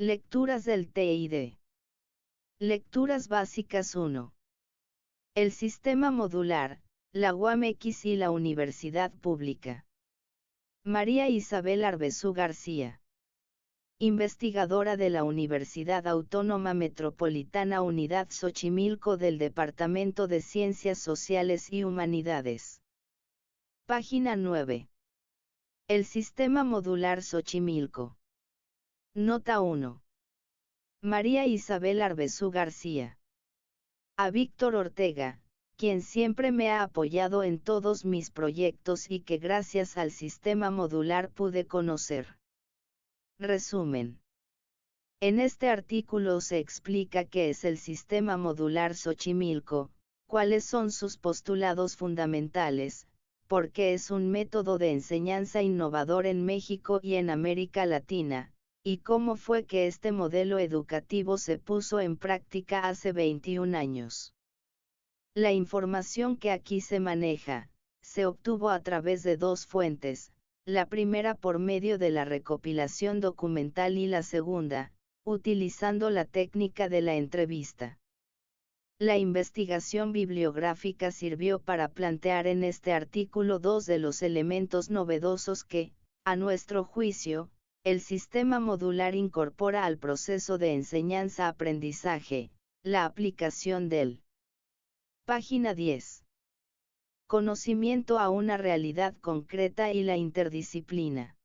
Lecturas del TID. Lecturas básicas 1. El sistema modular, la UAM-X y la Universidad Pública. María Isabel Arbezú García. Investigadora de la Universidad Autónoma Metropolitana Unidad Xochimilco del Departamento de Ciencias Sociales y Humanidades. Página 9. El sistema modular Xochimilco. Nota 1. María Isabel Arbezú García. A Víctor Ortega, quien siempre me ha apoyado en todos mis proyectos y que gracias al sistema modular pude conocer. Resumen. En este artículo se explica qué es el sistema modular Xochimilco, cuáles son sus postulados fundamentales, por qué es un método de enseñanza innovador en México y en América Latina, y cómo fue que este modelo educativo se puso en práctica hace 21 años. La información que aquí se maneja, se obtuvo a través de dos fuentes, la primera por medio de la recopilación documental y la segunda, utilizando la técnica de la entrevista. La investigación bibliográfica sirvió para plantear en este artículo dos de los elementos novedosos que, a nuestro juicio, el sistema modular incorpora al proceso de enseñanza-aprendizaje, la aplicación del. Página 10. Conocimiento a una realidad concreta y la interdisciplina.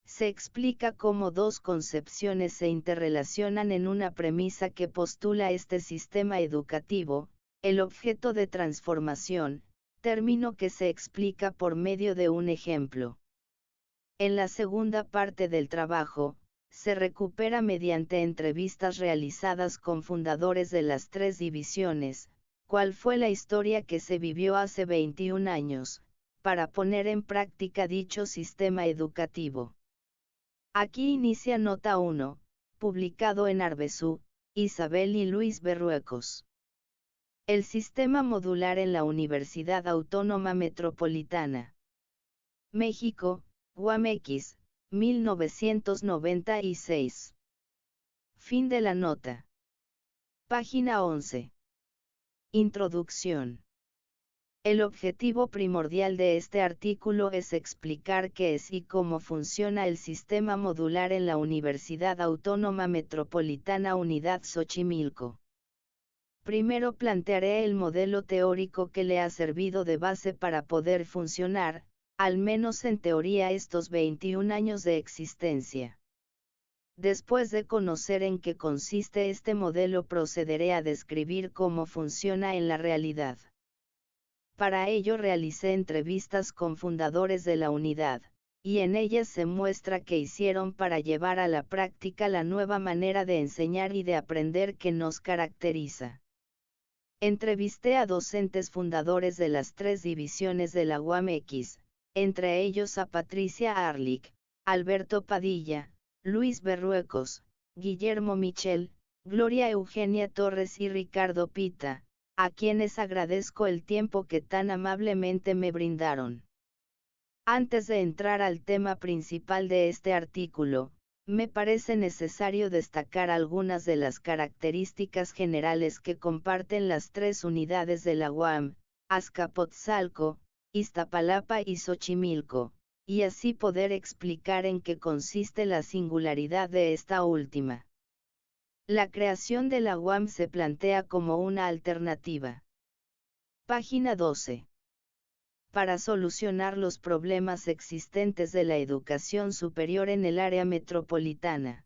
Se explica cómo dos concepciones se interrelacionan en una premisa que postula este sistema educativo, el objeto de transformación, término que se explica por medio de un ejemplo. En la segunda parte del trabajo, se recupera mediante entrevistas realizadas con fundadores de las tres divisiones, cuál fue la historia que se vivió hace 21 años, para poner en práctica dicho sistema educativo. Aquí inicia nota 1, publicado en Arbezú, Isabel y Luis Berruecos. El sistema modular en la Universidad Autónoma Metropolitana. México, UAM-X, 1996. Fin de la nota. Página 11. Introducción. El objetivo primordial de este artículo es explicar qué es y cómo funciona el sistema modular en la Universidad Autónoma Metropolitana Unidad Xochimilco. Primero plantearé el modelo teórico que le ha servido de base para poder funcionar, al menos en teoría, estos 21 años de existencia. Después de conocer en qué consiste este modelo, procederé a describir cómo funciona en la realidad. Para ello realicé entrevistas con fundadores de la unidad, y en ellas se muestra qué hicieron para llevar a la práctica la nueva manera de enseñar y de aprender que nos caracteriza. Entrevisté a docentes fundadores de las tres divisiones de la UAM-X, entre ellos a Patricia Arlick, Alberto Padilla, Luis Berruecos, Guillermo Michel, Gloria Eugenia Torres y Ricardo Pita, a quienes agradezco el tiempo que tan amablemente me brindaron. Antes de entrar al tema principal de este artículo, me parece necesario destacar algunas de las características generales que comparten las tres unidades de la UAM, Azcapotzalco, Iztapalapa y Xochimilco, y así poder explicar en qué consiste la singularidad de esta última. La creación de la UAM se plantea como una alternativa. Página 12. Para solucionar los problemas existentes de la educación superior en el área metropolitana.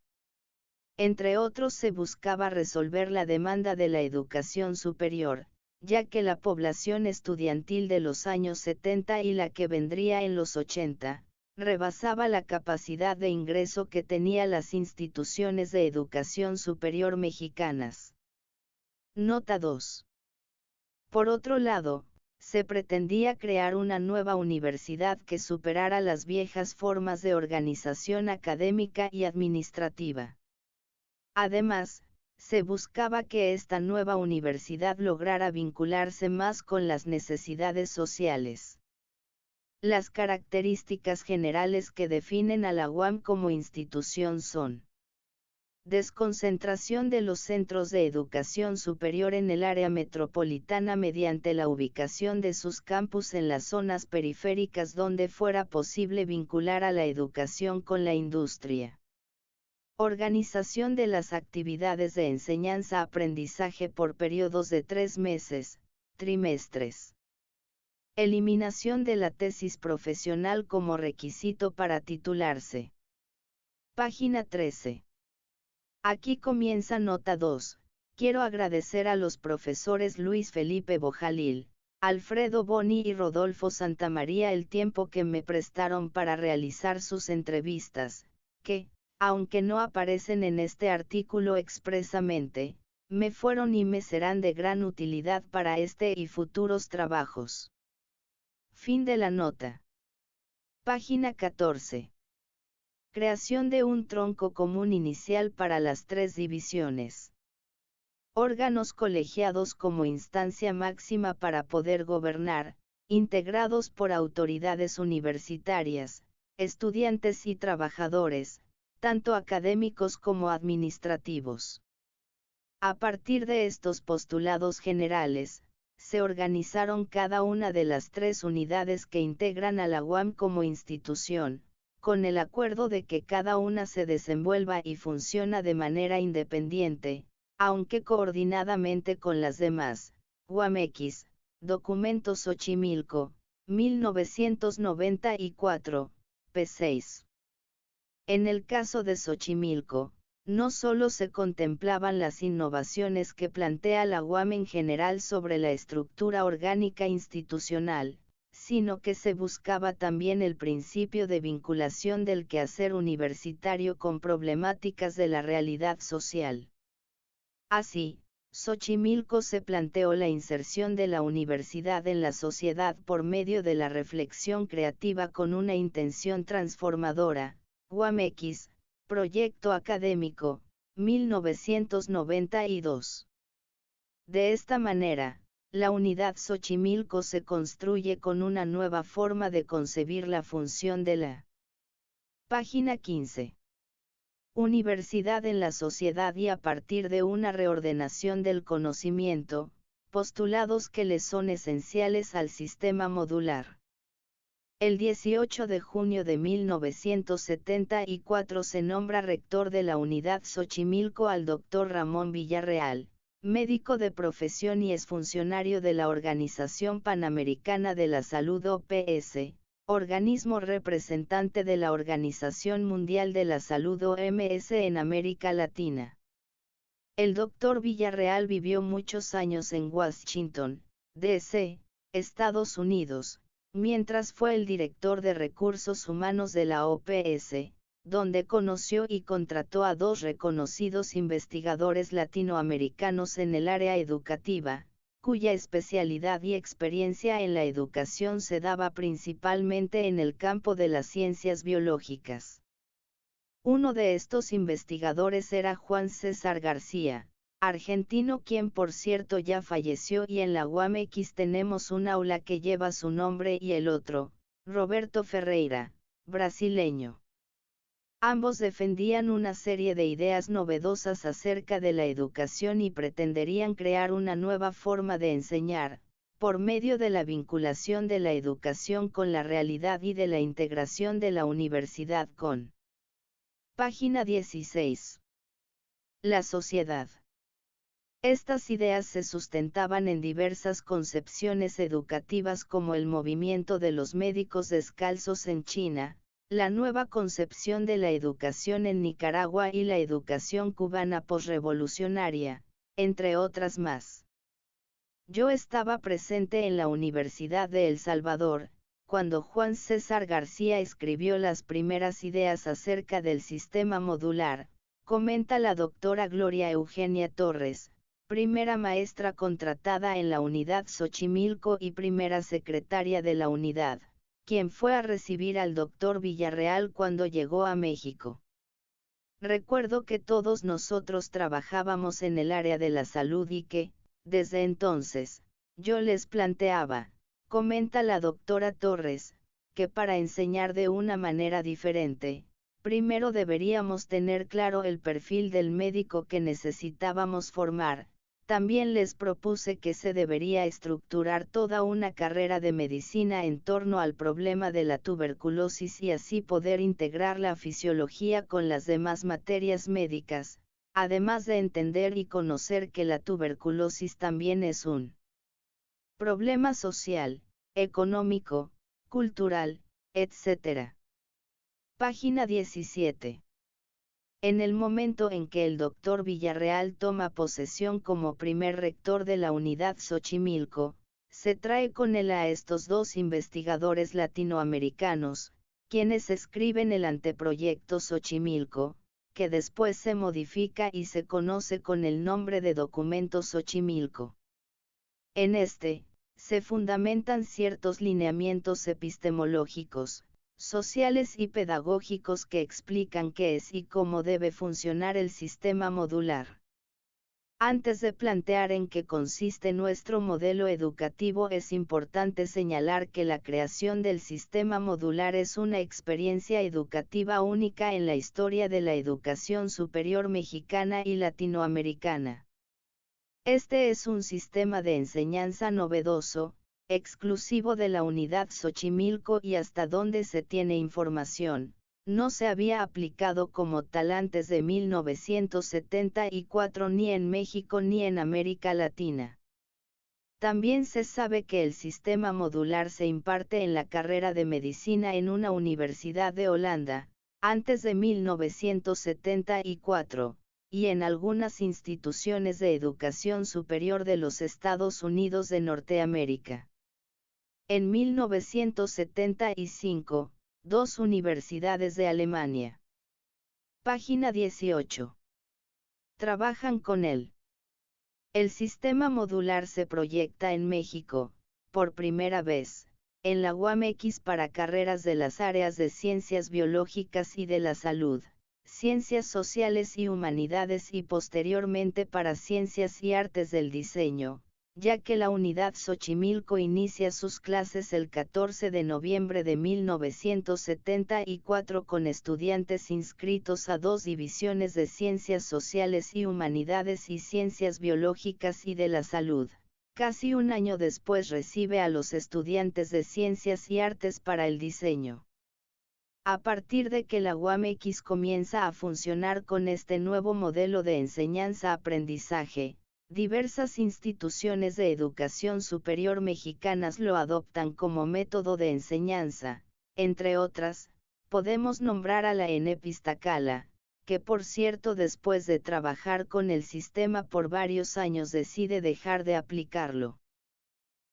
Entre otros, se buscaba resolver la demanda de la educación superior, ya que la población estudiantil de los años 70 y la que vendría en los 80, rebasaba la capacidad de ingreso que tenían las instituciones de educación superior mexicanas. Nota 2. Por otro lado, se pretendía crear una nueva universidad que superara las viejas formas de organización académica y administrativa. Además, se buscaba que esta nueva universidad lograra vincularse más con las necesidades sociales. Las características generales que definen a la UAM como institución son: desconcentración de los centros de educación superior en el área metropolitana mediante la ubicación de sus campus en las zonas periféricas donde fuera posible vincular a la educación con la industria. Organización de las actividades de enseñanza-aprendizaje por periodos de 3 meses, trimestres. Eliminación de la tesis profesional como requisito para titularse. Página 13. Aquí comienza nota 2. Quiero agradecer a los profesores Luis Felipe Bojalil, Alfredo Boni y Rodolfo Santamaría el tiempo que me prestaron para realizar sus entrevistas, que, aunque no aparecen en este artículo expresamente, me fueron y me serán de gran utilidad para este y futuros trabajos. Fin de la nota. Página 14. Creación de un tronco común inicial para las 3 divisiones. Órganos colegiados como instancia máxima para poder gobernar, integrados por autoridades universitarias, estudiantes y trabajadores, tanto académicos como administrativos. A partir de estos postulados generales, se organizaron cada una de las 3 unidades que integran a la UAM como institución, con el acuerdo de que cada una se desenvuelva y funciona de manera independiente, aunque coordinadamente con las demás. UAMX, Documento Xochimilco, 1994, p. 6. En el caso de Xochimilco, no solo se contemplaban las innovaciones que plantea la UAM en general sobre la estructura orgánica institucional, sino que se buscaba también el principio de vinculación del quehacer universitario con problemáticas de la realidad social. Así, Xochimilco se planteó la inserción de la universidad en la sociedad por medio de la reflexión creativa con una intención transformadora. UAMX, Proyecto Académico, 1992. De esta manera, la unidad Xochimilco se construye con una nueva forma de concebir la función de la. Página 15. Universidad en la sociedad y a partir de una reordenación del conocimiento, postulados que le son esenciales al sistema modular. El 18 de junio de 1974 se nombra rector de la unidad Xochimilco al Dr. Ramón Villarreal, médico de profesión y exfuncionario de la Organización Panamericana de la Salud OPS, organismo representante de la Organización Mundial de la Salud OMS en América Latina. El Dr. Villarreal vivió muchos años en Washington, D.C., Estados Unidos, mientras fue el director de recursos humanos de la OPS, donde conoció y contrató a 2 reconocidos investigadores latinoamericanos en el área educativa, cuya especialidad y experiencia en la educación se daba principalmente en el campo de las ciencias biológicas. Uno de estos investigadores era Juan César García, argentino quien por cierto ya falleció, y en la UAMX tenemos un aula que lleva su nombre, y el otro, Roberto Ferreira, brasileño. Ambos defendían una serie de ideas novedosas acerca de la educación y pretenderían crear una nueva forma de enseñar, por medio de la vinculación de la educación con la realidad y de la integración de la universidad con. Página 16. La sociedad. Estas ideas se sustentaban en diversas concepciones educativas como el movimiento de los médicos descalzos en China, la nueva concepción de la educación en Nicaragua y la educación cubana posrevolucionaria, entre otras más. Yo estaba presente en la Universidad de El Salvador, cuando Juan César García escribió las primeras ideas acerca del sistema modular, comenta la doctora Gloria Eugenia Torres, primera maestra contratada en la unidad Xochimilco y primera secretaria de la unidad, quien fue a recibir al doctor Villarreal cuando llegó a México. Recuerdo que todos nosotros trabajábamos en el área de la salud y que, desde entonces, yo les planteaba, comenta la doctora Torres, que para enseñar de una manera diferente, Primero deberíamos tener claro el perfil del médico que necesitábamos formar. También les propuse que se debería estructurar toda una carrera de medicina en torno al problema de la tuberculosis y así poder integrar la fisiología con las demás materias médicas, además de entender y conocer que la tuberculosis también es un problema social, económico, cultural, etc. Página 17. En el momento en que el Dr. Villarreal toma posesión como primer rector de la Unidad Xochimilco, se trae con él a estos dos investigadores latinoamericanos, quienes escriben el anteproyecto Xochimilco, que después se modifica y se conoce con el nombre de Documento Xochimilco. En este, se fundamentan ciertos lineamientos epistemológicos, sociales y pedagógicos que explican qué es y cómo debe funcionar el sistema modular. Antes de plantear en qué consiste nuestro modelo educativo, es importante señalar que la creación del sistema modular es una experiencia educativa única en la historia de la educación superior mexicana y latinoamericana. Este es un sistema de enseñanza novedoso, exclusivo de la Unidad Xochimilco y hasta donde se tiene información, no se había aplicado como tal antes de 1974 ni en México ni en América Latina. También se sabe que el sistema modular se imparte en la carrera de medicina en una universidad de Holanda, antes de 1974. Y en algunas instituciones de educación superior de los Estados Unidos de Norteamérica. En 1975, dos universidades de Alemania. Página 18. Trabajan con él. El sistema modular se proyecta en México, por primera vez, en la UAMX para carreras de las áreas de ciencias biológicas y de la salud, ciencias sociales y humanidades y posteriormente para ciencias y artes del diseño, ya que la Unidad Xochimilco inicia sus clases el 14 de noviembre de 1974 con estudiantes inscritos a dos divisiones de ciencias sociales y humanidades y ciencias biológicas y de la salud. Casi un año después recibe a los estudiantes de ciencias y artes para el diseño. A partir de que la UAMX comienza a funcionar con este nuevo modelo de enseñanza-aprendizaje, diversas instituciones de educación superior mexicanas lo adoptan como método de enseñanza. Entre otras, podemos nombrar a la ENEP Iztacala, que por cierto después de trabajar con el sistema por varios años decide dejar de aplicarlo.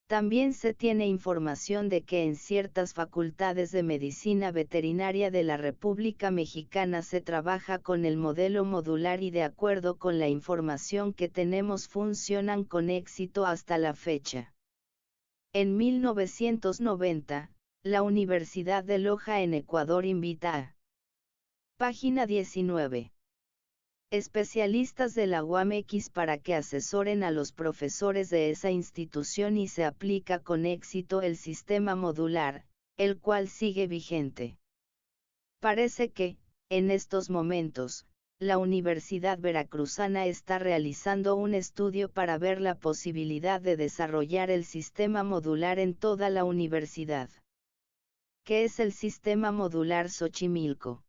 También se tiene información de que en ciertas facultades de medicina veterinaria de la República Mexicana se trabaja con el modelo modular y de acuerdo con la información que tenemos funcionan con éxito hasta la fecha. En 1990, la Universidad de Loja en Ecuador invita a página 19. Especialistas de la UAMX para que asesoren a los profesores de esa institución y se aplica con éxito el sistema modular, el cual sigue vigente. Parece que, en estos momentos, la Universidad Veracruzana está realizando un estudio para ver la posibilidad de desarrollar el sistema modular en toda la universidad. ¿Qué es el sistema modular Xochimilco?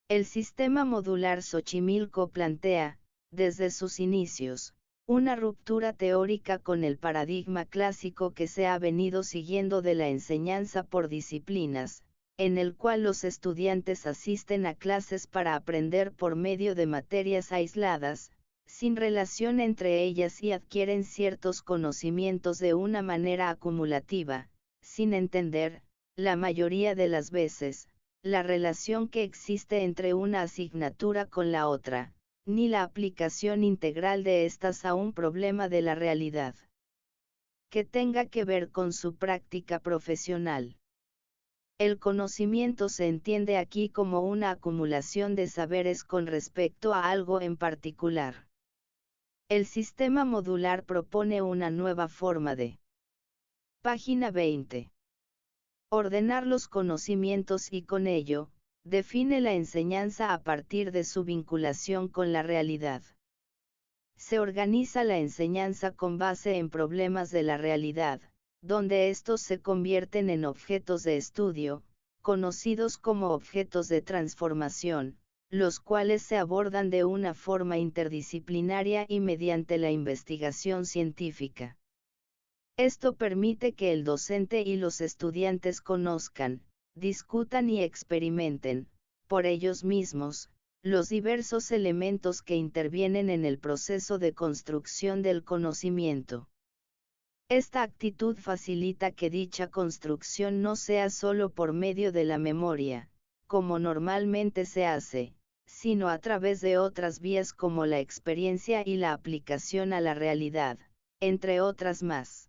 El sistema modular Xochimilco plantea, desde sus inicios, una ruptura teórica con el paradigma clásico que se ha venido siguiendo de la enseñanza por disciplinas, en el cual los estudiantes asisten a clases para aprender por medio de materias aisladas, sin relación entre ellas y adquieren ciertos conocimientos de una manera acumulativa, sin entender, la mayoría de las veces, la relación que existe entre una asignatura con la otra, ni la aplicación integral de estas a un problema de la realidad que tenga que ver con su práctica profesional. El conocimiento se entiende aquí como una acumulación de saberes con respecto a algo en particular. El sistema modular propone una nueva forma de. Página 20. Ordenar los conocimientos y con ello, define la enseñanza a partir de su vinculación con la realidad. Se organiza la enseñanza con base en problemas de la realidad, donde estos se convierten en objetos de estudio, conocidos como objetos de transformación, los cuales se abordan de una forma interdisciplinaria y mediante la investigación científica. Esto permite que el docente y los estudiantes conozcan, discutan y experimenten, por ellos mismos, los diversos elementos que intervienen en el proceso de construcción del conocimiento. Esta actitud facilita que dicha construcción no sea solo por medio de la memoria, como normalmente se hace, sino a través de otras vías como la experiencia y la aplicación a la realidad, entre otras más.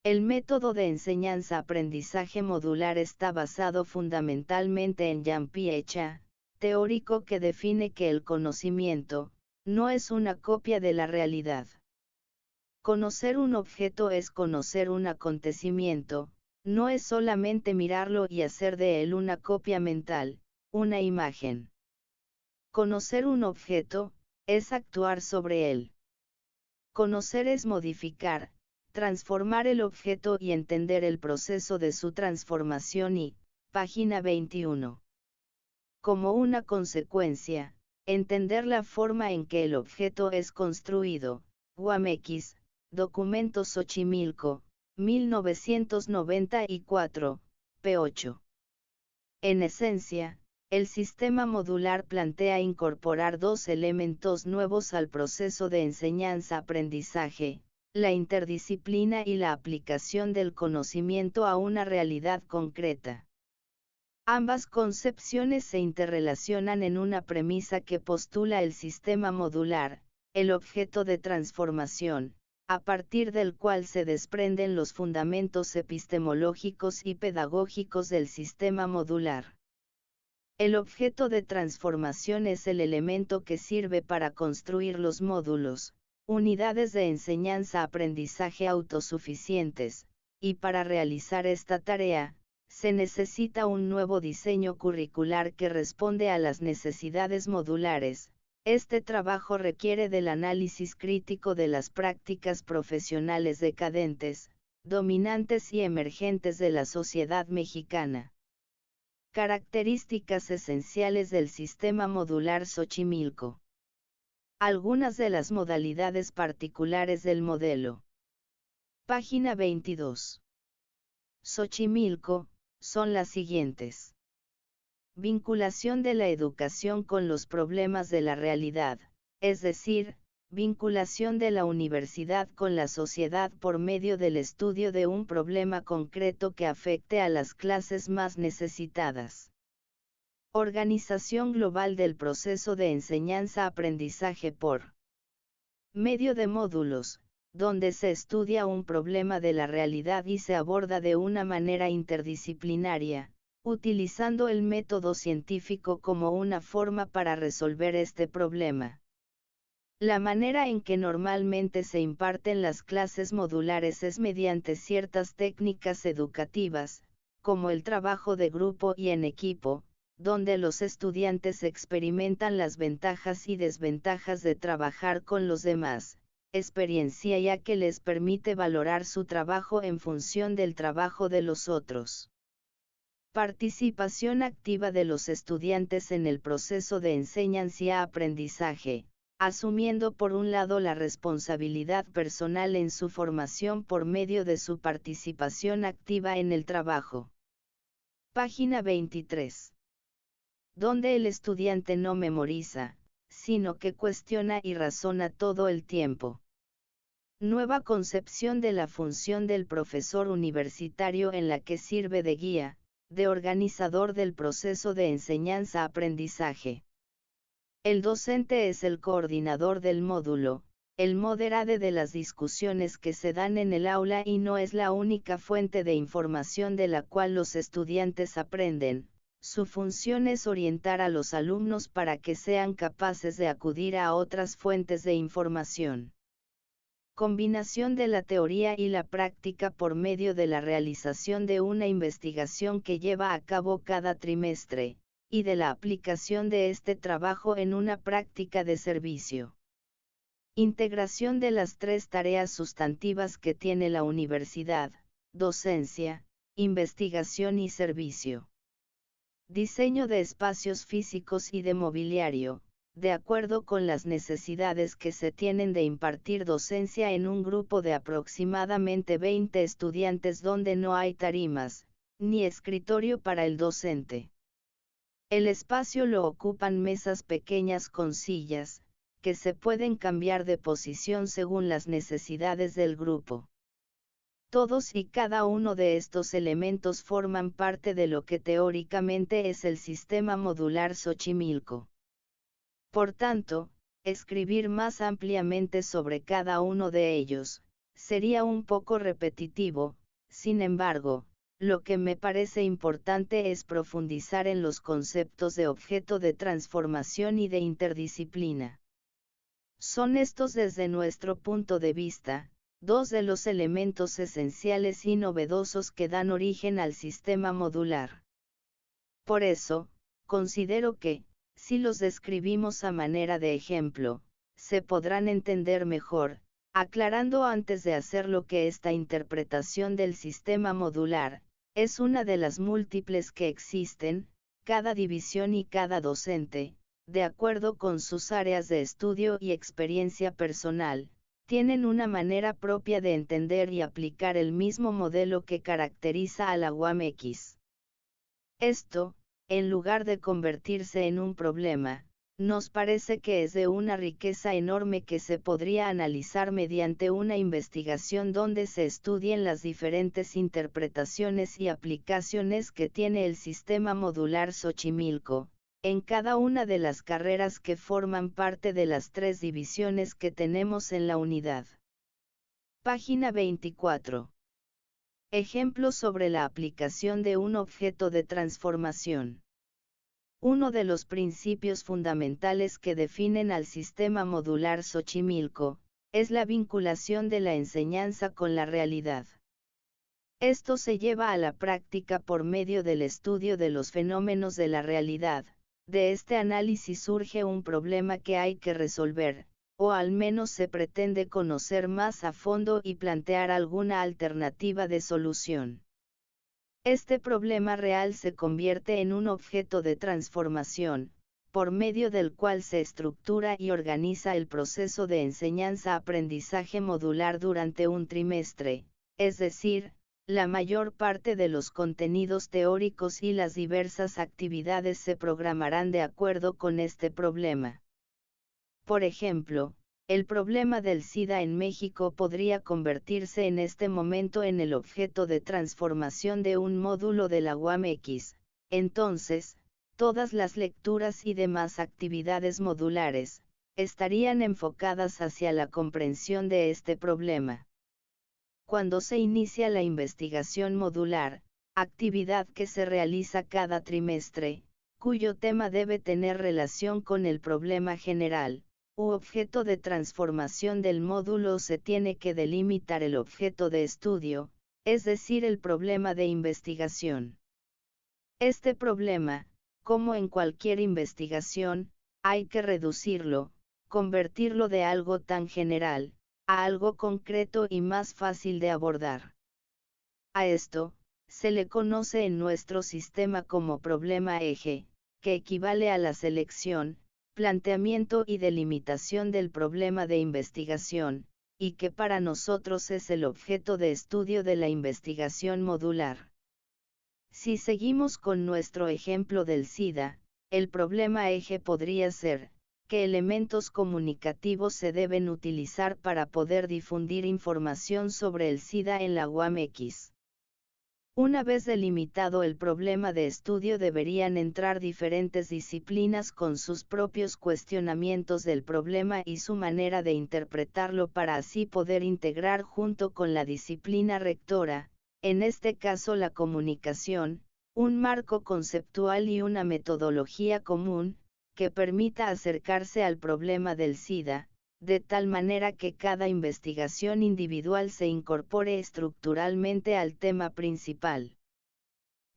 El método de enseñanza-aprendizaje modular está basado fundamentalmente en Jean Piaget, teórico que define que el conocimiento no es una copia de la realidad. Conocer un objeto es conocer un acontecimiento, no es solamente mirarlo y hacer de él una copia mental, una imagen. Conocer un objeto es actuar sobre él. Conocer es modificar, transformar el objeto y entender el proceso de su transformación y, página 21. Como una consecuencia, entender la forma en que el objeto es construido. Guamex, Documento Xochimilco, 1994, p. 8. En esencia, el sistema modular plantea incorporar dos elementos nuevos al proceso de enseñanza-aprendizaje: la interdisciplina y la aplicación del conocimiento a una realidad concreta. Ambas concepciones se interrelacionan en una premisa que postula el sistema modular, el objeto de transformación, a partir del cual se desprenden los fundamentos epistemológicos y pedagógicos del sistema modular. El objeto de transformación es el elemento que sirve para construir los módulos, unidades de enseñanza-aprendizaje autosuficientes, y para realizar esta tarea, se necesita un nuevo diseño curricular que responde a las necesidades modulares. Este trabajo requiere del análisis crítico de las prácticas profesionales decadentes, dominantes y emergentes de la sociedad mexicana. Características esenciales del sistema modular Xochimilco. Algunas de las modalidades particulares del modelo. Página 22. Xochimilco, son las siguientes. Vinculación de la educación con los problemas de la realidad, es decir, vinculación de la universidad con la sociedad por medio del estudio de un problema concreto que afecte a las clases más necesitadas. Organización global del proceso de enseñanza-aprendizaje por medio de módulos, donde se estudia un problema de la realidad y se aborda de una manera interdisciplinaria, utilizando el método científico como una forma para resolver este problema. La manera en que normalmente se imparten las clases modulares es mediante ciertas técnicas educativas, como el trabajo de grupo y en equipo, donde los estudiantes experimentan las ventajas y desventajas de trabajar con los demás, experiencia ya que les permite valorar su trabajo en función del trabajo de los otros. Participación activa de los estudiantes en el proceso de enseñanza-aprendizaje, asumiendo por un lado la responsabilidad personal en su formación por medio de su participación activa en el trabajo. Página 23. Donde el estudiante no memoriza, sino que cuestiona y razona todo el tiempo. Nueva concepción de la función del profesor universitario en la que sirve de guía, de organizador del proceso de enseñanza-aprendizaje. El docente es el coordinador del módulo, el moderador de las discusiones que se dan en el aula y no es la única fuente de información de la cual los estudiantes aprenden. Su función es orientar a los alumnos para que sean capaces de acudir a otras fuentes de información. Combinación de la teoría y la práctica por medio de la realización de una investigación que lleva a cabo cada trimestre, y de la aplicación de este trabajo en una práctica de servicio. Integración de las tres tareas sustantivas que tiene la universidad: docencia, investigación y servicio. Diseño de espacios físicos y de mobiliario, de acuerdo con las necesidades que se tienen de impartir docencia en un grupo de aproximadamente 20 estudiantes donde no hay tarimas, ni escritorio para el docente. El espacio lo ocupan mesas pequeñas con sillas, que se pueden cambiar de posición según las necesidades del grupo. Todos y cada uno de estos elementos forman parte de lo que teóricamente es el sistema modular Xochimilco. Por tanto, escribir más ampliamente sobre cada uno de ellos sería un poco repetitivo. Sin embargo, lo que me parece importante es profundizar en los conceptos de objeto de transformación y de interdisciplina. Son estos, desde nuestro punto de vista, dos de los elementos esenciales y novedosos que dan origen al sistema modular. Por eso, considero que, si los describimos a manera de ejemplo, se podrán entender mejor, aclarando antes de hacerlo que esta interpretación del sistema modular es una de las múltiples que existen. Cada división y cada docente, de acuerdo con sus áreas de estudio y experiencia personal, tienen una manera propia de entender y aplicar el mismo modelo que caracteriza a la UAMX. Esto, en lugar de convertirse en un problema, nos parece que es de una riqueza enorme que se podría analizar mediante una investigación donde se estudien las diferentes interpretaciones y aplicaciones que tiene el sistema modular Xochimilco, en cada una de las carreras que forman parte de las tres divisiones que tenemos en la unidad. Página 24. Ejemplos sobre la aplicación de un objeto de transformación. Uno de los principios fundamentales que definen al sistema modular Xochimilco es la vinculación de la enseñanza con la realidad. Esto se lleva a la práctica por medio del estudio de los fenómenos de la realidad. De este análisis surge un problema que hay que resolver, o al menos se pretende conocer más a fondo y plantear alguna alternativa de solución. Este problema real se convierte en un objeto de transformación, por medio del cual se estructura y organiza el proceso de enseñanza-aprendizaje modular durante un trimestre, es decir, la mayor parte de los contenidos teóricos y las diversas actividades se programarán de acuerdo con este problema. Por ejemplo, el problema del SIDA en México podría convertirse en este momento en el objeto de transformación de un módulo de la UAMX. Entonces, todas las lecturas y demás actividades modulares estarían enfocadas hacia la comprensión de este problema. Cuando se inicia la investigación modular, actividad que se realiza cada trimestre, cuyo tema debe tener relación con el problema general, u objeto de transformación del módulo, se tiene que delimitar el objeto de estudio, es decir, el problema de investigación. Este problema, como en cualquier investigación, hay que reducirlo, convertirlo de algo tan general, a algo concreto y más fácil de abordar. A esto, se le conoce en nuestro sistema como problema eje, que equivale a la selección, planteamiento y delimitación del problema de investigación, y que para nosotros es el objeto de estudio de la investigación modular. Si seguimos con nuestro ejemplo del SIDA, el problema eje podría ser: ¿qué elementos comunicativos se deben utilizar para poder difundir información sobre el SIDA en la UAMX? Una vez delimitado el problema de estudio, deberían entrar diferentes disciplinas con sus propios cuestionamientos del problema y su manera de interpretarlo para así poder integrar junto con la disciplina rectora, en este caso la comunicación, un marco conceptual y una metodología común, que permita acercarse al problema del SIDA, de tal manera que cada investigación individual se incorpore estructuralmente al tema principal.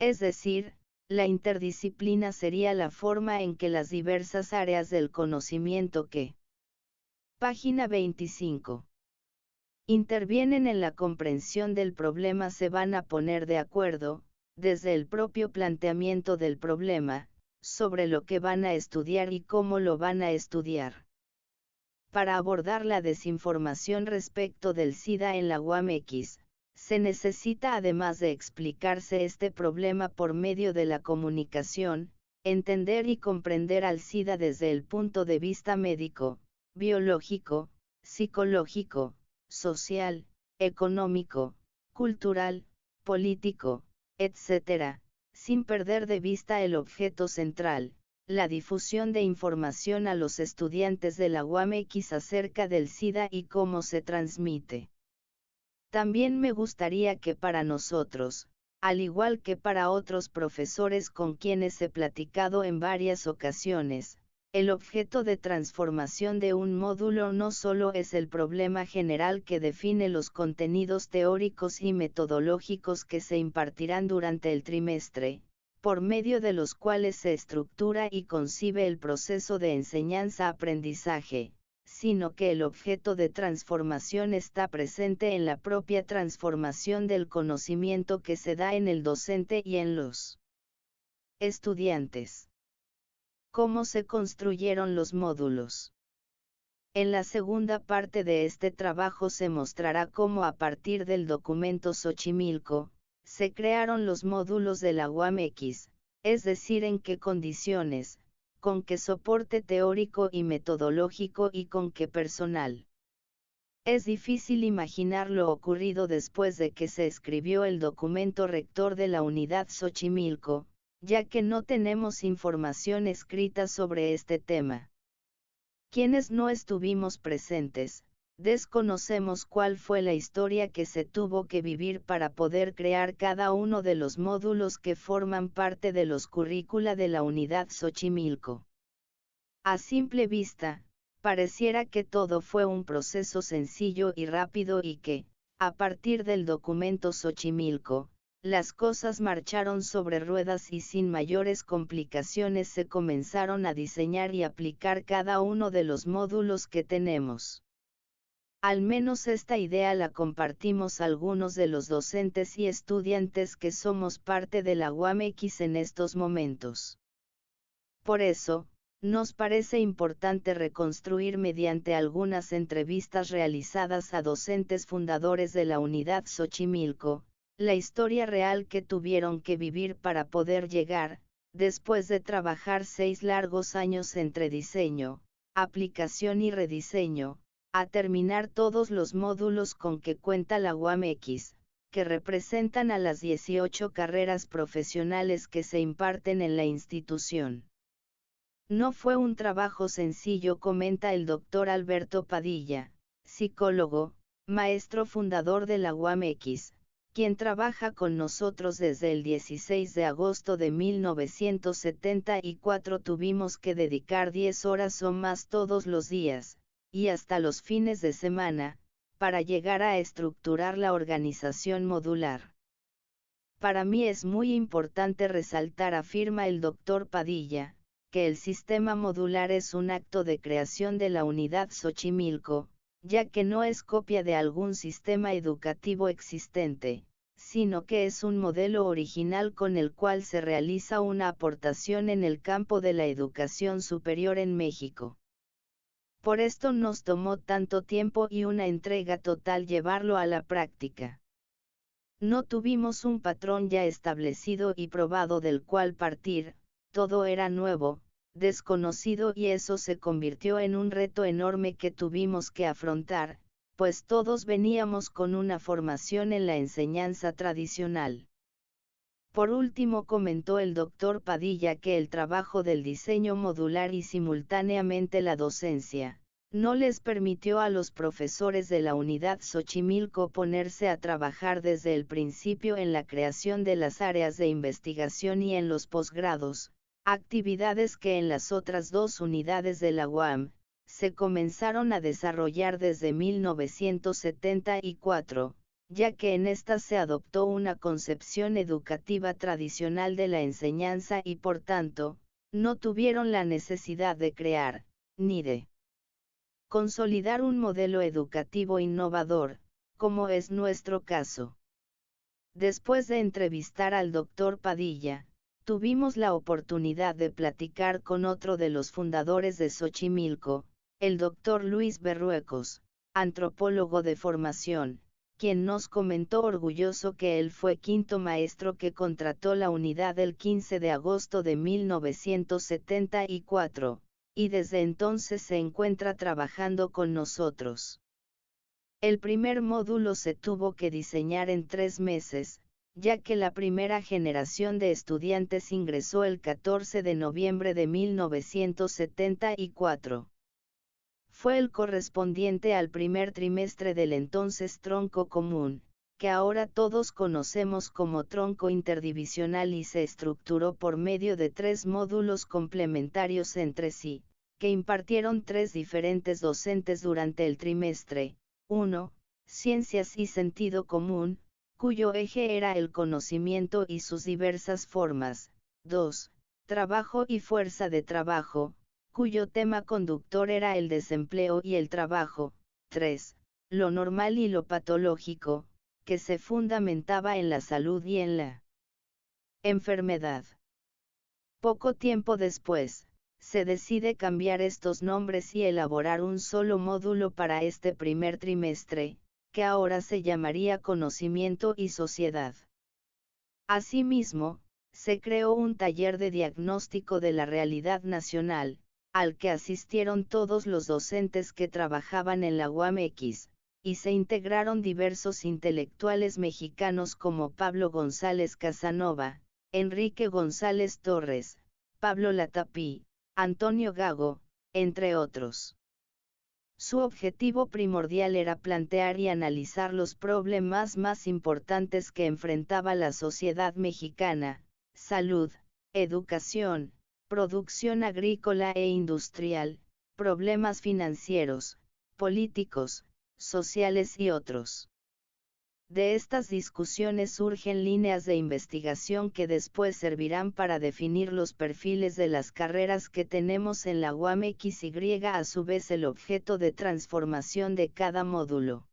Es decir, la interdisciplina sería la forma en que las diversas áreas del conocimiento que, página 25, intervienen en la comprensión del problema se van a poner de acuerdo, desde el propio planteamiento del problema, sobre lo que van a estudiar y cómo lo van a estudiar. Para abordar la desinformación respecto del SIDA en la UAMX, se necesita, además de explicarse este problema por medio de la comunicación, entender y comprender al SIDA desde el punto de vista médico, biológico, psicológico, social, económico, cultural, político, etc., sin perder de vista el objeto central, la difusión de información a los estudiantes de la UAMX acerca del SIDA y cómo se transmite. También me gustaría que para nosotros, al igual que para otros profesores con quienes he platicado en varias ocasiones, el objeto de transformación de un módulo no solo es el problema general que define los contenidos teóricos y metodológicos que se impartirán durante el trimestre, por medio de los cuales se estructura y concibe el proceso de enseñanza-aprendizaje, sino que el objeto de transformación está presente en la propia transformación del conocimiento que se da en el docente y en los estudiantes. ¿Cómo se construyeron los módulos? En la segunda parte de este trabajo se mostrará cómo a partir del documento Xochimilco, se crearon los módulos de la UAMX, es decir, en qué condiciones, con qué soporte teórico y metodológico y con qué personal. Es difícil imaginar lo ocurrido después de que se escribió el documento rector de la unidad Xochimilco, ya que no tenemos información escrita sobre este tema. Quienes no estuvimos presentes, desconocemos cuál fue la historia que se tuvo que vivir para poder crear cada uno de los módulos que forman parte de los currícula de la unidad Xochimilco. A simple vista, pareciera que todo fue un proceso sencillo y rápido y que, a partir del documento Xochimilco, las cosas marcharon sobre ruedas y sin mayores complicaciones se comenzaron a diseñar y aplicar cada uno de los módulos que tenemos. Al menos esta idea la compartimos algunos de los docentes y estudiantes que somos parte de la UAMX en estos momentos. Por eso, nos parece importante reconstruir mediante algunas entrevistas realizadas a docentes fundadores de la unidad Xochimilco, la historia real que tuvieron que vivir para poder llegar, después de trabajar 6 largos años entre diseño, aplicación y rediseño, a terminar todos los módulos con que cuenta la UAMX, que representan a las 18 carreras profesionales que se imparten en la institución. No fue un trabajo sencillo, comenta el doctor Alberto Padilla, psicólogo, maestro fundador de la UAMX, quien trabaja con nosotros desde el 16 de agosto de 1974. Tuvimos que dedicar 10 horas o más todos los días, y hasta los fines de semana, para llegar a estructurar la organización modular. Para mí es muy importante resaltar, afirma el doctor Padilla, que el sistema modular es un acto de creación de la unidad Xochimilco, ya que no es copia de algún sistema educativo existente, sino que es un modelo original con el cual se realiza una aportación en el campo de la educación superior en México. Por esto nos tomó tanto tiempo y una entrega total llevarlo a la práctica. No tuvimos un patrón ya establecido y probado del cual partir, todo era nuevo, desconocido, y eso se convirtió en un reto enorme que tuvimos que afrontar, pues todos veníamos con una formación en la enseñanza tradicional. Por último, comentó el doctor Padilla que el trabajo del diseño modular y simultáneamente la docencia, no les permitió a los profesores de la unidad Xochimilco ponerse a trabajar desde el principio en la creación de las áreas de investigación y en los posgrados, actividades que en las otras 2 unidades de la UAM, se comenzaron a desarrollar desde 1974, ya que en esta se adoptó una concepción educativa tradicional de la enseñanza y por tanto, no tuvieron la necesidad de crear, ni de consolidar un modelo educativo innovador, como es nuestro caso. Después de entrevistar al Dr. Padilla, tuvimos la oportunidad de platicar con otro de los fundadores de Xochimilco, el Dr. Luis Berruecos, antropólogo de formación, quien nos comentó orgulloso que él fue quinto maestro que contrató la unidad el 15 de agosto de 1974, y desde entonces se encuentra trabajando con nosotros. El primer módulo se tuvo que diseñar en 3 meses, ya que la primera generación de estudiantes ingresó el 14 de noviembre de 1974. Fue el correspondiente al primer trimestre del entonces tronco común, que ahora todos conocemos como tronco interdivisional y se estructuró por medio de 3 módulos complementarios entre sí, que impartieron 3 diferentes docentes durante el trimestre. 1. Ciencias y sentido común, cuyo eje era el conocimiento y sus diversas formas. 2. Trabajo y fuerza de trabajo, cuyo tema conductor era el desempleo y el trabajo. 3. Lo normal y lo patológico, que se fundamentaba en la salud y en la enfermedad. Poco tiempo después, se decide cambiar estos nombres y elaborar un solo módulo para este primer trimestre, que ahora se llamaría Conocimiento y Sociedad. Asimismo, se creó un taller de diagnóstico de la realidad nacional, al que asistieron todos los docentes que trabajaban en la UAMX, y se integraron diversos intelectuales mexicanos como Pablo González Casanova, Enrique González Torres, Pablo Latapí, Antonio Gago, entre otros. Su objetivo primordial era plantear y analizar los problemas más importantes que enfrentaba la sociedad mexicana: salud, educación, producción agrícola e industrial, problemas financieros, políticos, sociales y otros. De estas discusiones surgen líneas de investigación que después servirán para definir los perfiles de las carreras que tenemos en la UAMX y a su vez el objeto de transformación de cada módulo.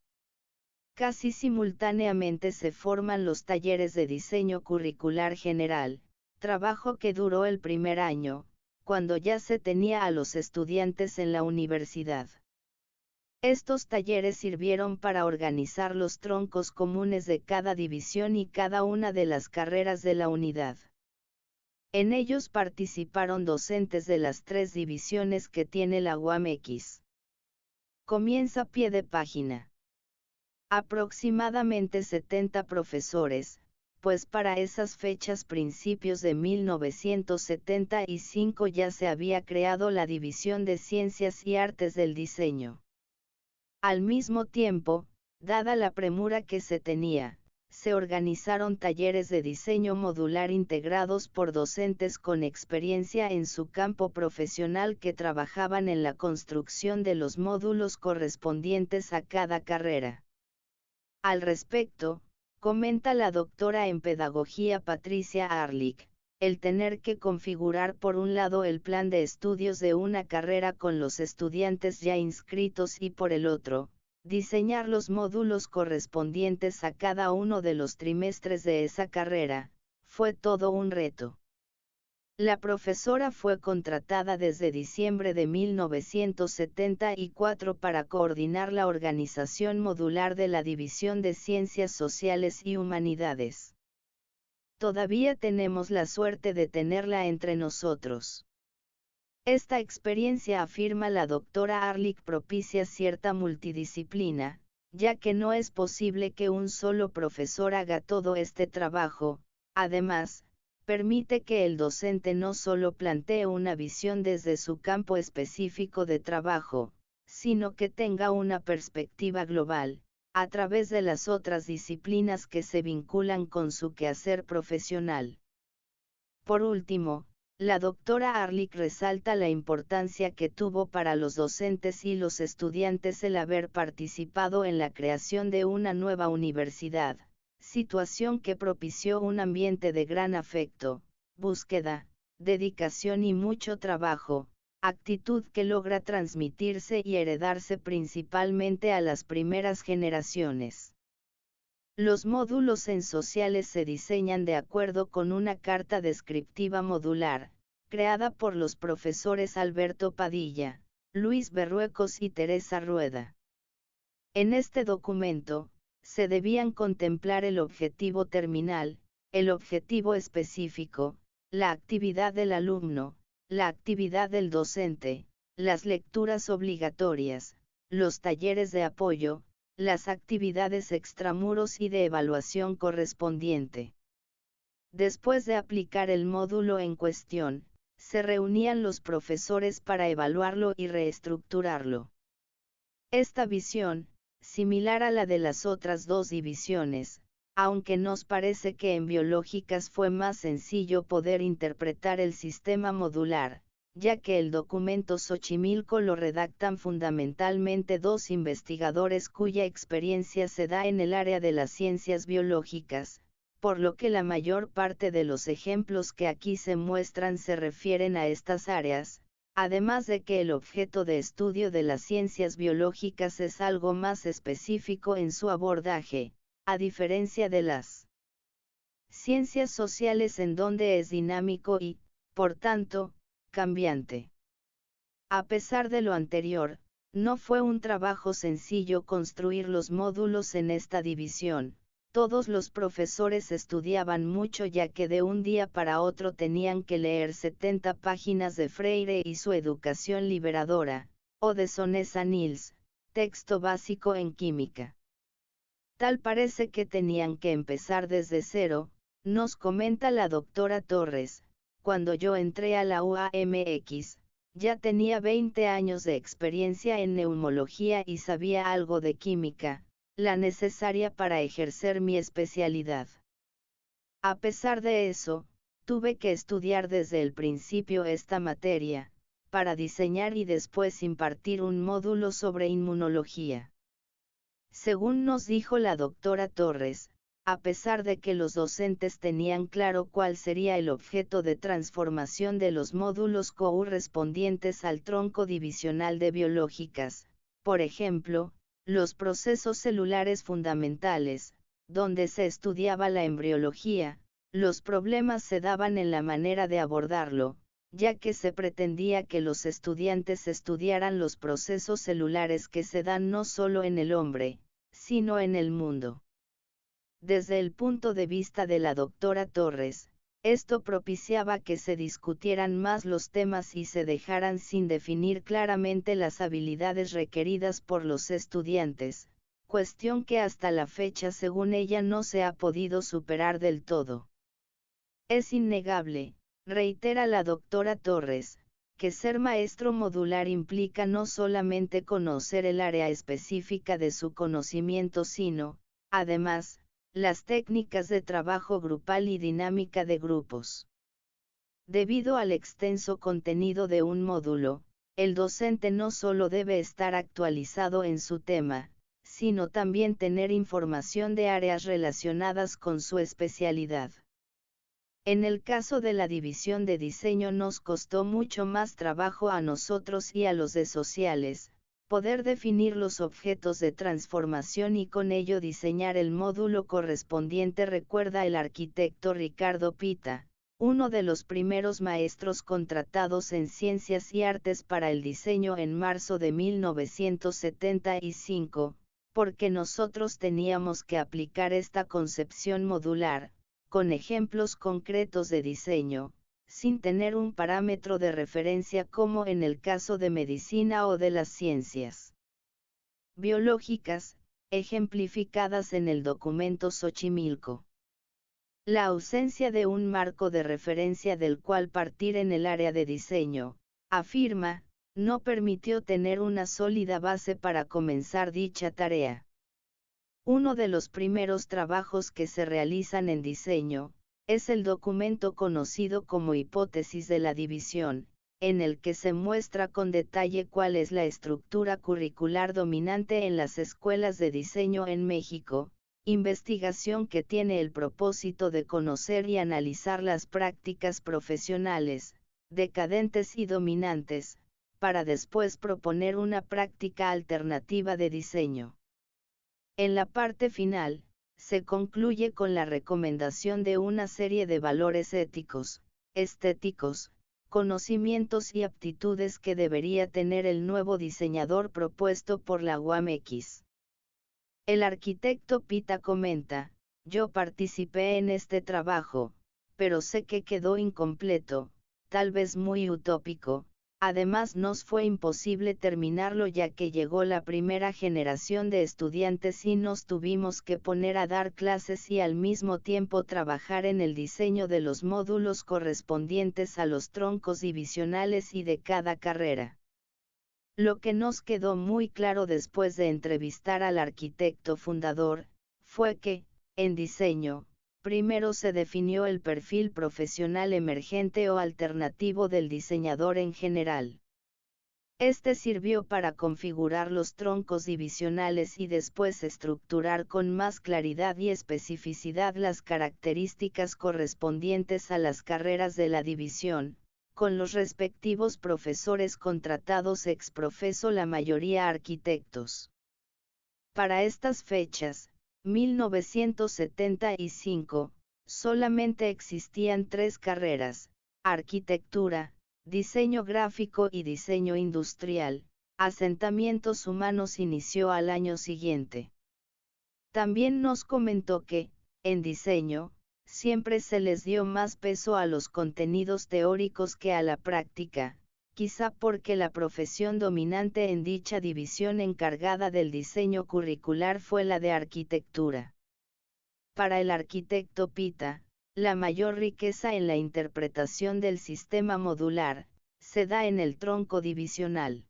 Casi simultáneamente se forman los talleres de diseño curricular general, trabajo que duró el primer año, cuando ya se tenía a los estudiantes en la universidad. Estos talleres sirvieron para organizar los troncos comunes de cada división y cada una de las carreras de la unidad. En ellos participaron docentes de las 3 divisiones que tiene la UAMX. Comienza pie de página. Aproximadamente 70 profesores, pues para esas fechas principios de 1975 ya se había creado la División de Ciencias y Artes del Diseño. Al mismo tiempo, dada la premura que se tenía, se organizaron talleres de diseño modular integrados por docentes con experiencia en su campo profesional que trabajaban en la construcción de los módulos correspondientes a cada carrera. Al respecto, comenta la doctora en Pedagogía Patricia Arlick, el tener que configurar por un lado el plan de estudios de una carrera con los estudiantes ya inscritos y por el otro, diseñar los módulos correspondientes a cada uno de los trimestres de esa carrera, fue todo un reto. La profesora fue contratada desde diciembre de 1974 para coordinar la organización modular de la División de Ciencias Sociales y Humanidades. Todavía tenemos la suerte de tenerla entre nosotros. Esta experiencia, afirma la doctora Arlick, propicia cierta multidisciplina, ya que no es posible que un solo profesor haga todo este trabajo. Además, permite que el docente no solo plantee una visión desde su campo específico de trabajo, sino que tenga una perspectiva global, a través de las otras disciplinas que se vinculan con su quehacer profesional. Por último, La doctora Arlick resalta la importancia que tuvo para los docentes y los estudiantes el haber participado en la creación de una nueva universidad, situación que propició un ambiente de gran afecto, búsqueda, dedicación y mucho trabajo, actitud que logra transmitirse y heredarse principalmente a las primeras generaciones. Los módulos en sociales se diseñan de acuerdo con una carta descriptiva modular, creada por los profesores Alberto Padilla, Luis Berruecos y Teresa Rueda. En este documento, se debían contemplar el objetivo terminal, el objetivo específico, la actividad del alumno, la actividad del docente, las lecturas obligatorias, los talleres de apoyo, las actividades extramuros y de evaluación correspondiente. Después de aplicar el módulo en cuestión, se reunían los profesores para evaluarlo y reestructurarlo. Esta visión, similar a la de las otras dos divisiones, aunque nos parece que en biológicas fue más sencillo poder interpretar el sistema modular, ya que el documento Xochimilco lo redactan fundamentalmente dos investigadores cuya experiencia se da en el área de las ciencias biológicas, por lo que la mayor parte de los ejemplos que aquí se muestran se refieren a estas áreas, además de que el objeto de estudio de las ciencias biológicas es algo más específico en su abordaje, a diferencia de las ciencias sociales en donde es dinámico y, por tanto, cambiante. A pesar de lo anterior, no fue un trabajo sencillo construir los módulos en esta división. Todos los profesores estudiaban mucho ya que de un día para otro tenían que leer 70 páginas de Freire y su Educación Liberadora, o de Sonesa Nils, texto básico en química. Tal parece que tenían que empezar desde cero, nos comenta la doctora Torres. Cuando yo entré a la UAMX, ya tenía 20 años de experiencia en neumología y sabía algo de química, la necesaria para ejercer mi especialidad. A pesar de eso, tuve que estudiar desde el principio esta materia, para diseñar y después impartir un módulo sobre inmunología. Según nos dijo la doctora Torres, a pesar de que los docentes tenían claro cuál sería el objeto de transformación de los módulos correspondientes al tronco divisional de biológicas, por ejemplo, los procesos celulares fundamentales, donde se estudiaba la embriología, los problemas se daban en la manera de abordarlo, ya que se pretendía que los estudiantes estudiaran los procesos celulares que se dan no solo en el hombre, sino en el mundo. Desde el punto de vista de la doctora Torres, esto propiciaba que se discutieran más los temas y se dejaran sin definir claramente las habilidades requeridas por los estudiantes, cuestión que hasta la fecha según ella no se ha podido superar del todo. Es innegable, reitera la doctora Torres, que ser maestro modular implica no solamente conocer el área específica de su conocimiento sino, además, las técnicas de trabajo grupal y dinámica de grupos. Debido al extenso contenido de un módulo, el docente no solo debe estar actualizado en su tema, sino también tener información de áreas relacionadas con su especialidad. En el caso de la división de diseño nos costó mucho más trabajo a nosotros y a los de sociales, poder definir los objetos de transformación y con ello diseñar el módulo correspondiente, recuerda el arquitecto Ricardo Pita, uno de los primeros maestros contratados en Ciencias y Artes para el diseño en marzo de 1975, porque nosotros teníamos que aplicar esta concepción modular, con ejemplos concretos de diseño, sin tener un parámetro de referencia como en el caso de medicina o de las ciencias biológicas, ejemplificadas en el documento Xochimilco. La ausencia de un marco de referencia del cual partir en el área de diseño, afirma, no permitió tener una sólida base para comenzar dicha tarea. Uno de los primeros trabajos que se realizan en diseño, es el documento conocido como Hipótesis de la División, en el que se muestra con detalle cuál es la estructura curricular dominante en las escuelas de diseño en México, investigación que tiene el propósito de conocer y analizar las prácticas profesionales, decadentes y dominantes, para después proponer una práctica alternativa de diseño. En la parte final, se concluye con la recomendación de una serie de valores éticos, estéticos, conocimientos y aptitudes que debería tener el nuevo diseñador propuesto por la UAMX. El arquitecto Pita comenta: yo participé en este trabajo, pero sé que quedó incompleto, tal vez muy utópico. Además nos fue imposible terminarlo ya que llegó la primera generación de estudiantes y nos tuvimos que poner a dar clases y al mismo tiempo trabajar en el diseño de los módulos correspondientes a los troncos divisionales y de cada carrera. Lo que nos quedó muy claro después de entrevistar al arquitecto fundador, fue que, en diseño, primero se definió el perfil profesional emergente o alternativo del diseñador en general. Este sirvió para configurar los troncos divisionales y después estructurar con más claridad y especificidad las características correspondientes a las carreras de la división, con los respectivos profesores contratados ex profeso, la mayoría arquitectos. Para estas fechas, 1975, solamente existían 3 carreras: arquitectura, diseño gráfico y diseño industrial. Asentamientos Humanos inició al año siguiente. También nos comentó que, en diseño, siempre se les dio más peso a los contenidos teóricos que a la práctica, quizá porque la profesión dominante en dicha división encargada del diseño curricular fue la de arquitectura. Para el arquitecto Pita, la mayor riqueza en la interpretación del sistema modular, se da en el tronco divisional.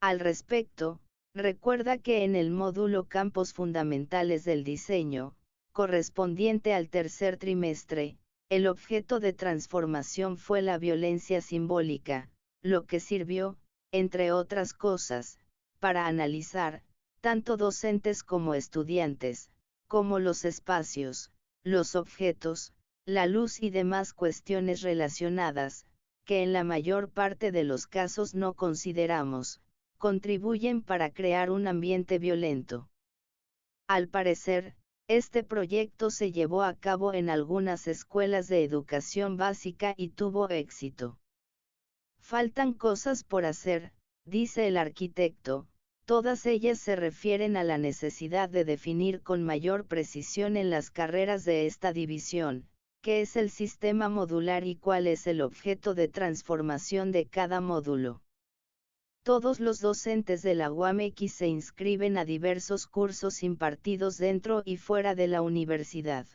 Al respecto, recuerda que en el módulo Campos Fundamentales del Diseño, correspondiente al tercer trimestre, el objeto de transformación fue la violencia simbólica, lo que sirvió, entre otras cosas, para analizar, tanto docentes como estudiantes, como los espacios, los objetos, la luz y demás cuestiones relacionadas, que en la mayor parte de los casos no consideramos, contribuyen para crear un ambiente violento. Al parecer, este proyecto se llevó a cabo en algunas escuelas de educación básica y tuvo éxito. Faltan cosas por hacer, dice el arquitecto, todas ellas se refieren a la necesidad de definir con mayor precisión en las carreras de esta división, qué es el sistema modular y cuál es el objeto de transformación de cada módulo. Todos los docentes de la UAMX se inscriben a diversos cursos impartidos dentro y fuera de la universidad.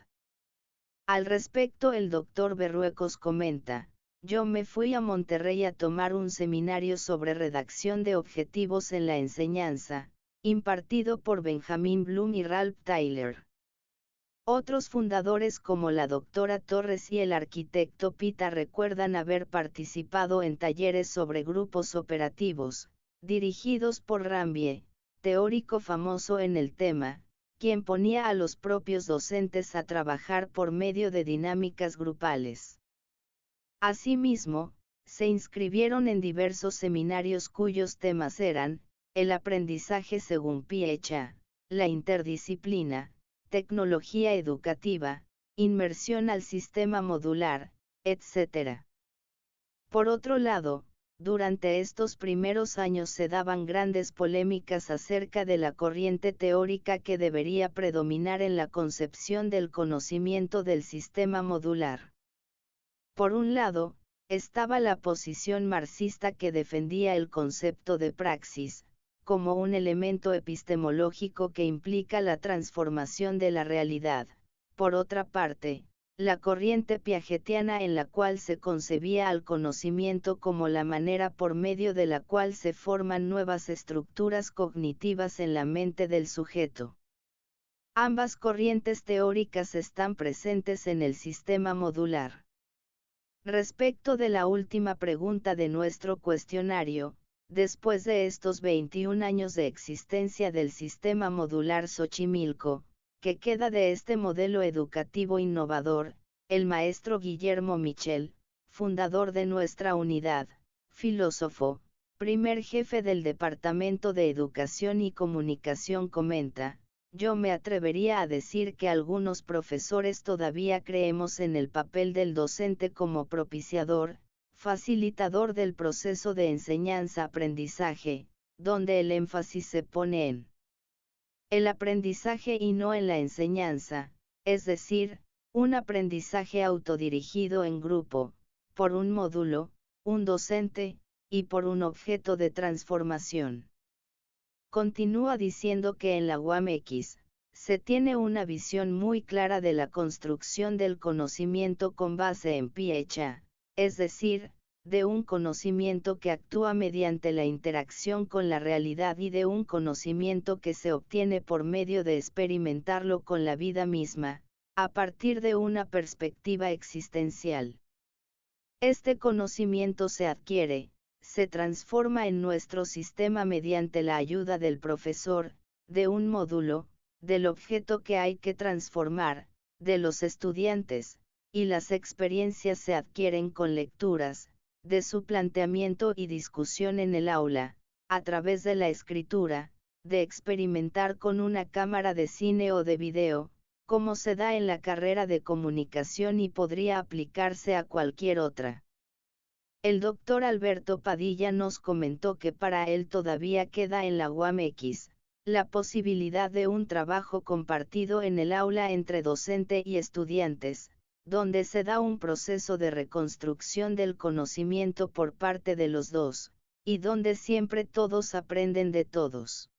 Al respecto, el Dr. Berruecos comenta: yo me fui a Monterrey a tomar un seminario sobre redacción de objetivos en la enseñanza, impartido por Benjamin Bloom y Ralph Tyler. Otros fundadores como la doctora Torres y el arquitecto Pita recuerdan haber participado en talleres sobre grupos operativos, dirigidos por Rambie, teórico famoso en el tema, quien ponía a los propios docentes a trabajar por medio de dinámicas grupales. Asimismo, se inscribieron en diversos seminarios cuyos temas eran: el aprendizaje según Piecha, la interdisciplina, tecnología educativa, inmersión al sistema modular, etc. Por otro lado, durante estos primeros años se daban grandes polémicas acerca de la corriente teórica que debería predominar en la concepción del conocimiento del sistema modular. Por un lado, estaba la posición marxista que defendía el concepto de praxis, como un elemento epistemológico que implica la transformación de la realidad. Por otra parte, la corriente piagetiana en la cual se concebía al conocimiento como la manera por medio de la cual se forman nuevas estructuras cognitivas en la mente del sujeto. Ambas corrientes teóricas están presentes en el sistema modular. Respecto de la última pregunta de nuestro cuestionario, después de estos 21 años de existencia del sistema modular Xochimilco, ¿qué queda de este modelo educativo innovador? El maestro Guillermo Michel, fundador de nuestra unidad, filósofo, primer jefe del Departamento de Educación y Comunicación comenta: yo me atrevería a decir que algunos profesores todavía creemos en el papel del docente como propiciador, facilitador del proceso de enseñanza-aprendizaje, donde el énfasis se pone en el aprendizaje y no en la enseñanza, es decir, un aprendizaje autodirigido en grupo, por un módulo, un docente, y por un objeto de transformación. Continúa diciendo que en la UAMX, se tiene una visión muy clara de la construcción del conocimiento con base en pie hecha, es decir, de un conocimiento que actúa mediante la interacción con la realidad y de un conocimiento que se obtiene por medio de experimentarlo con la vida misma, a partir de una perspectiva existencial. Este conocimiento se adquiere, se transforma en nuestro sistema mediante la ayuda del profesor, de un módulo, del objeto que hay que transformar, de los estudiantes, y las experiencias se adquieren con lecturas, de su planteamiento y discusión en el aula, a través de la escritura, de experimentar con una cámara de cine o de video, como se da en la carrera de comunicación y podría aplicarse a cualquier otra. El doctor Alberto Padilla nos comentó que para él todavía queda en la UAMX, la posibilidad de un trabajo compartido en el aula entre docente y estudiantes, donde se da un proceso de reconstrucción del conocimiento por parte de los dos, y donde siempre todos aprenden de todos.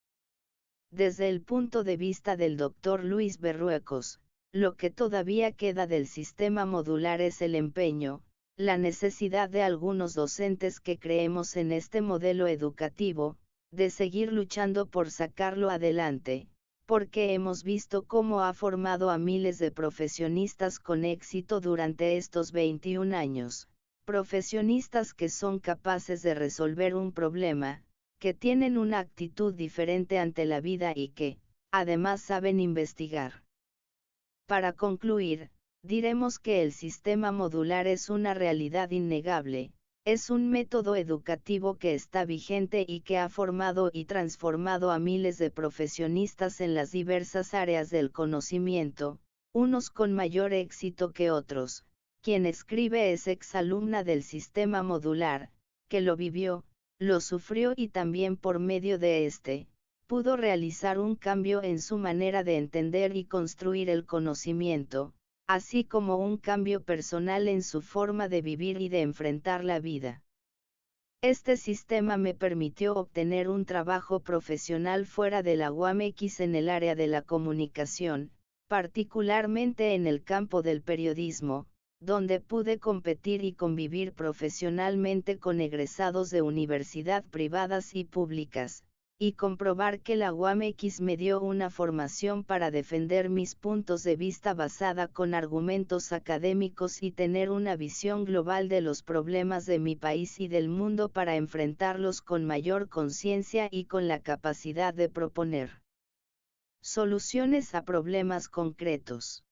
Desde el punto de vista del doctor Luis Berruecos, lo que todavía queda del sistema modular es el empeño, la necesidad de algunos docentes que creemos en este modelo educativo, de seguir luchando por sacarlo adelante, porque hemos visto cómo ha formado a miles de profesionistas con éxito durante estos 21 años, profesionistas que son capaces de resolver un problema, que tienen una actitud diferente ante la vida y que, además, saben investigar. Para concluir, diremos que el sistema modular es una realidad innegable, es un método educativo que está vigente y que ha formado y transformado a miles de profesionistas en las diversas áreas del conocimiento, unos con mayor éxito que otros. Quien escribe es exalumna del sistema modular, que lo vivió, lo sufrió y también por medio de este, pudo realizar un cambio en su manera de entender y construir el conocimiento, así como un cambio personal en su forma de vivir y de enfrentar la vida. Este sistema me permitió obtener un trabajo profesional fuera de la UAMX en el área de la comunicación, particularmente en el campo del periodismo, donde pude competir y convivir profesionalmente con egresados de universidad privadas y públicas, y comprobar que la UAMX me dio una formación para defender mis puntos de vista basada con argumentos académicos y tener una visión global de los problemas de mi país y del mundo para enfrentarlos con mayor conciencia y con la capacidad de proponer soluciones a problemas concretos.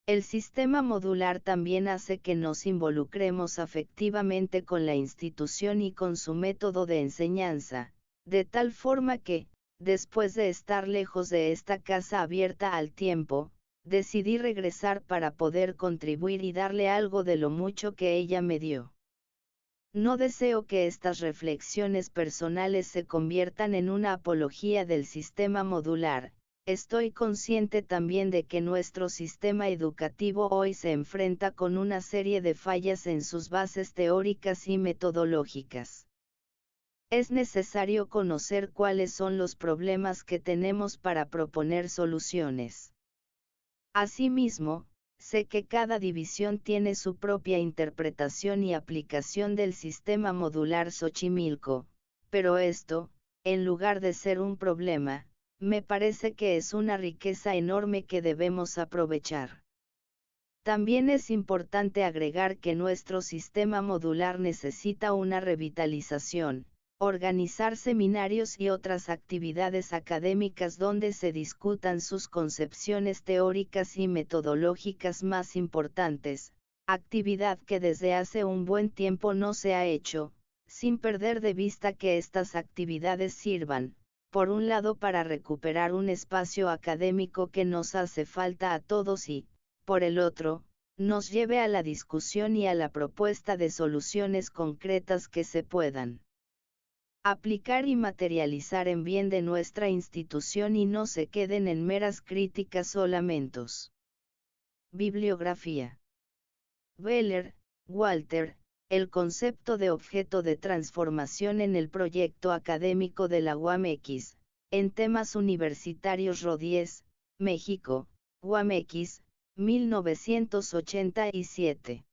El sistema modular también hace que nos involucremos afectivamente con la institución y con su método de enseñanza, de tal forma que, después de estar lejos de esta casa abierta al tiempo, decidí regresar para poder contribuir y darle algo de lo mucho que ella me dio. No deseo que estas reflexiones personales se conviertan en una apología del sistema modular. Estoy consciente también de que nuestro sistema educativo hoy se enfrenta con una serie de fallas en sus bases teóricas y metodológicas. Es necesario conocer cuáles son los problemas que tenemos para proponer soluciones. Asimismo, sé que cada división tiene su propia interpretación y aplicación del sistema modular Xochimilco, pero esto, en lugar de ser un problema, me parece que es una riqueza enorme que debemos aprovechar. También es importante agregar que nuestro sistema modular necesita una revitalización, organizar seminarios y otras actividades académicas donde se discutan sus concepciones teóricas y metodológicas más importantes, actividad que desde hace un buen tiempo no se ha hecho, sin perder de vista que estas actividades sirvan, por un lado para recuperar un espacio académico que nos hace falta a todos y, por el otro, nos lleve a la discusión y a la propuesta de soluciones concretas que se puedan aplicar y materializar en bien de nuestra institución y no se queden en meras críticas o lamentos. Bibliografía. Beller, Walter, El concepto de objeto de transformación en el proyecto académico de la UAMX, en temas universitarios Rodies, México, UAMX, 1987.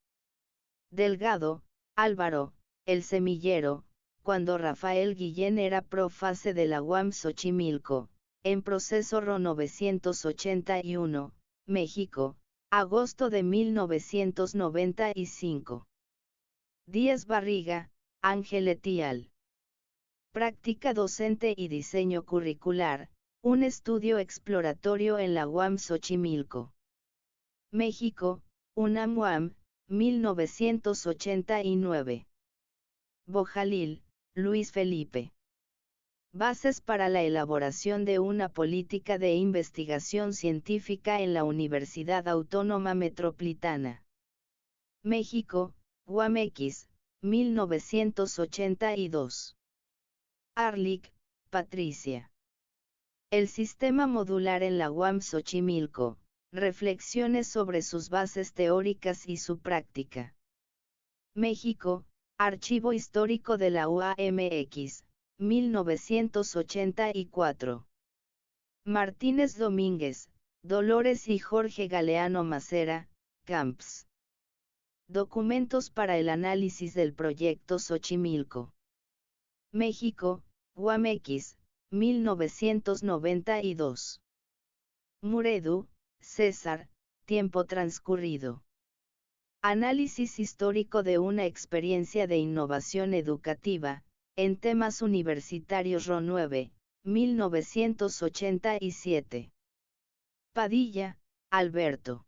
Delgado, Álvaro, El semillero, cuando Rafael Guillén era profase de la UAM Xochimilco, en proceso RO 981, México, agosto de 1995. Díaz Barriga, Ángel Etial. Práctica docente y diseño curricular, un estudio exploratorio en la UAM Xochimilco. México, UNAM-UAM, 1989. Bojalil, Luis Felipe. Bases para la elaboración de una política de investigación científica en la Universidad Autónoma Metropolitana. México, UAMX, 1982. Arlick, Patricia. El sistema modular en la UAM Xochimilco, reflexiones sobre sus bases teóricas y su práctica. México, Archivo Histórico de la UAMX, 1984. Martínez Domínguez, Dolores y Jorge Galeano Macera, Camps. Documentos para el análisis del proyecto Xochimilco. México, UAMX, 1992. Muredu, César, Tiempo transcurrido. Análisis histórico de una experiencia de innovación educativa, en temas universitarios RO 9, 1987. Padilla, Alberto.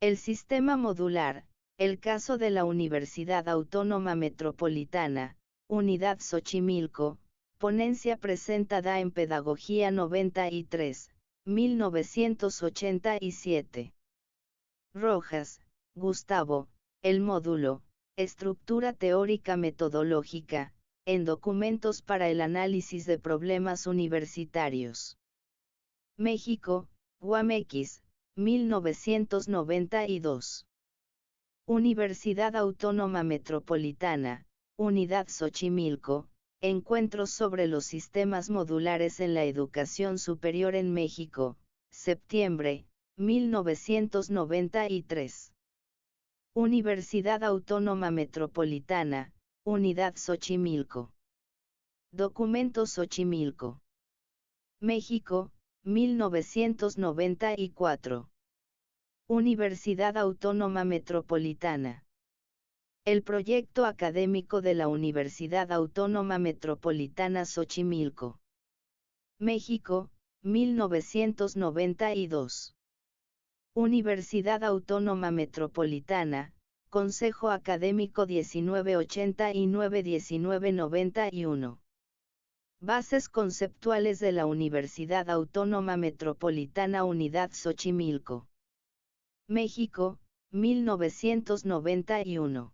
El sistema modular, el caso de la Universidad Autónoma Metropolitana, Unidad Xochimilco, ponencia presentada en Pedagogía 93, 1987. Rojas, Gustavo, el módulo, Estructura teórica metodológica, en documentos para el análisis de problemas universitarios. México, UAMX, 1992. Universidad Autónoma Metropolitana, Unidad Xochimilco, Encuentros sobre los sistemas modulares en la educación superior en México, septiembre, 1993. Universidad Autónoma Metropolitana, Unidad Xochimilco. Documento Xochimilco. México, 1994. Universidad Autónoma Metropolitana. El proyecto académico de la Universidad Autónoma Metropolitana Xochimilco. México, 1992. Universidad Autónoma Metropolitana, Consejo Académico 1989-1991. Bases conceptuales de la Universidad Autónoma Metropolitana Unidad Xochimilco. México, 1991.